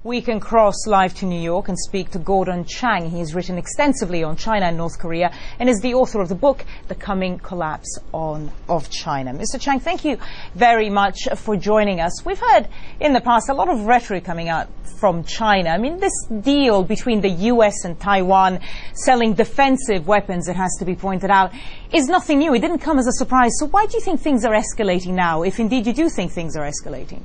We can cross live to New York and speak to Gordon Chang. He's written extensively on China and North Korea and is the author of the book, The Coming Collapse of China. Mr. Chang, thank you very much for joining us. We've heard in the past a lot of rhetoric coming out from China. I mean, this deal between the US and Taiwan selling defensive weapons, it has to be pointed out, is nothing new. It didn't come as a surprise. So why do you think things are escalating now, if indeed you do think things are escalating?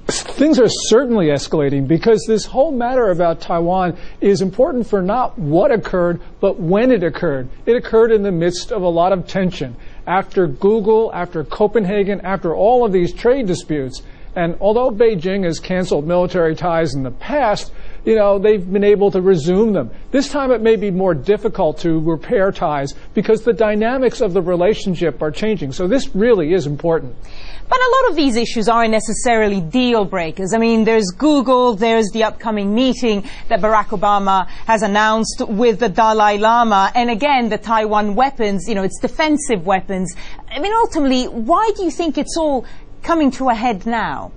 Things are certainly escalating because this whole matter about Taiwan is important for not what occurred, but when it occurred. It occurred in the midst of a lot of tension. After Google, after Copenhagen, after all of these trade disputes. And although Beijing has canceled military ties in the past, they've been able to resume them. This time it may be more difficult to repair ties because the dynamics of the relationship are changing. So this really is important. But a lot of these issues aren't necessarily deal breakers. I mean, there's Google, there's the upcoming meeting that Barack Obama has announced with the Dalai Lama, and again, the Taiwan weapons, it's defensive weapons. I mean, ultimately, why do you think it's all coming to a head now?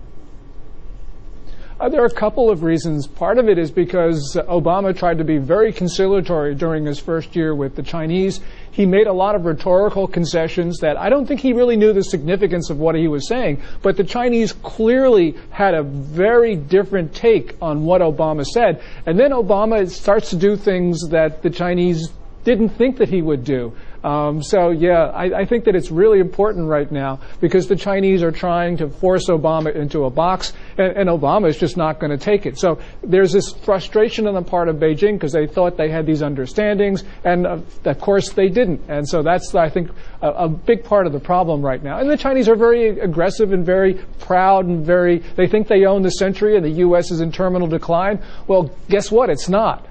There are a couple of reasons. Part of it is because Obama tried to be very conciliatory during his first year with the Chinese. He made a lot of rhetorical concessions that I don't think he really knew the significance of what he was saying. But the Chinese clearly had a very different take on what Obama said. And then Obama starts to do things that the Chinese didn't think that he would do. I think that it's really important right now because the Chinese are trying to force Obama into a box, and Obama is just not going to take it. So there's this frustration on the part of Beijing because they thought they had these understandings, and of course they didn't. And so that's, I think, a big part of the problem right now. And the Chinese are very aggressive and very proud and they think they own the century and the U.S. is in terminal decline. Well, guess what? It's not.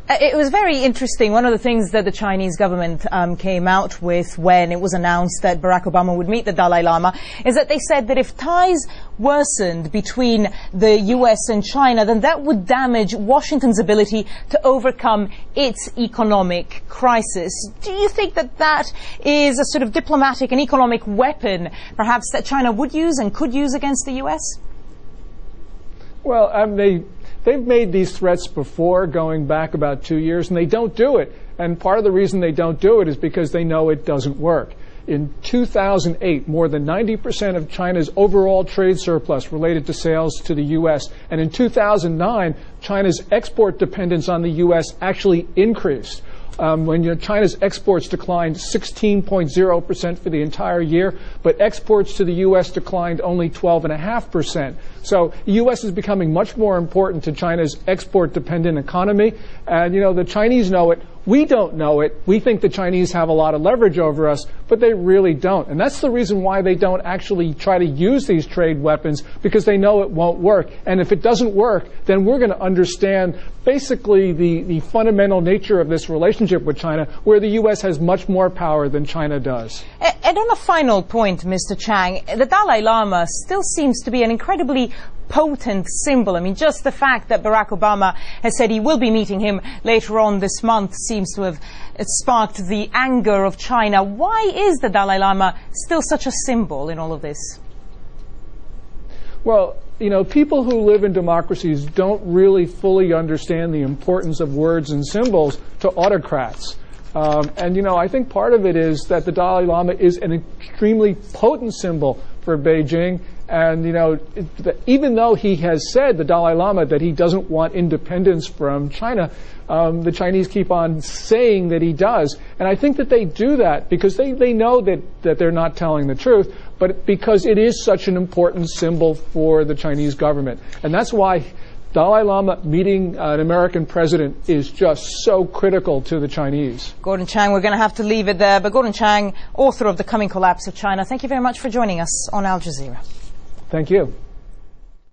It was very interesting. One of the things that the Chinese government came out with when it was announced that Barack Obama would meet the Dalai Lama is that they said that if ties worsened between the US and China, then that would damage Washington's ability to overcome its economic crisis. Do you think that that is a sort of diplomatic and economic weapon, perhaps, that China would use and could use against the US? Well, They've made these threats before, going back about 2 years, and they don't do it. And part of the reason they don't do it is because they know it doesn't work. In 2008, more than 90% of China's overall trade surplus related to sales to the U.S. And in 2009, China's export dependence on the U.S. actually increased. When China's exports declined 16.0% for the entire year, but exports to the U.S. declined only 12.5%. So the U.S. is becoming much more important to China's export-dependent economy. And, the Chinese know it. We don't know it. We think the Chinese have a lot of leverage over us, but they really don't. And that's the reason why they don't actually try to use these trade weapons, because they know it won't work. And if it doesn't work, then we're going to understand basically the fundamental nature of this relationship with China, where the U.S. has much more power than China does. And on a final point, Mr. Chang, the Dalai Lama still seems to be an incredibly potent symbol. I mean, just the fact that Barack Obama has said he will be meeting him later on this month seems to have sparked the anger of China. Why is the Dalai Lama still such a symbol in all of this? Well, people who live in democracies don't really fully understand the importance of words and symbols to autocrats. I think part of it is that the Dalai Lama is an extremely potent symbol for Beijing. And, even though he has said, the Dalai Lama, that he doesn't want independence from China, the Chinese keep on saying that he does. And I think that they do that because they know that they're not telling the truth, but because it is such an important symbol for the Chinese government. And that's why Dalai Lama meeting an American president is just so critical to the Chinese. Gordon Chang, we're going to have to leave it there. But Gordon Chang, author of The Coming Collapse of China, thank you very much for joining us on Al Jazeera. Thank you.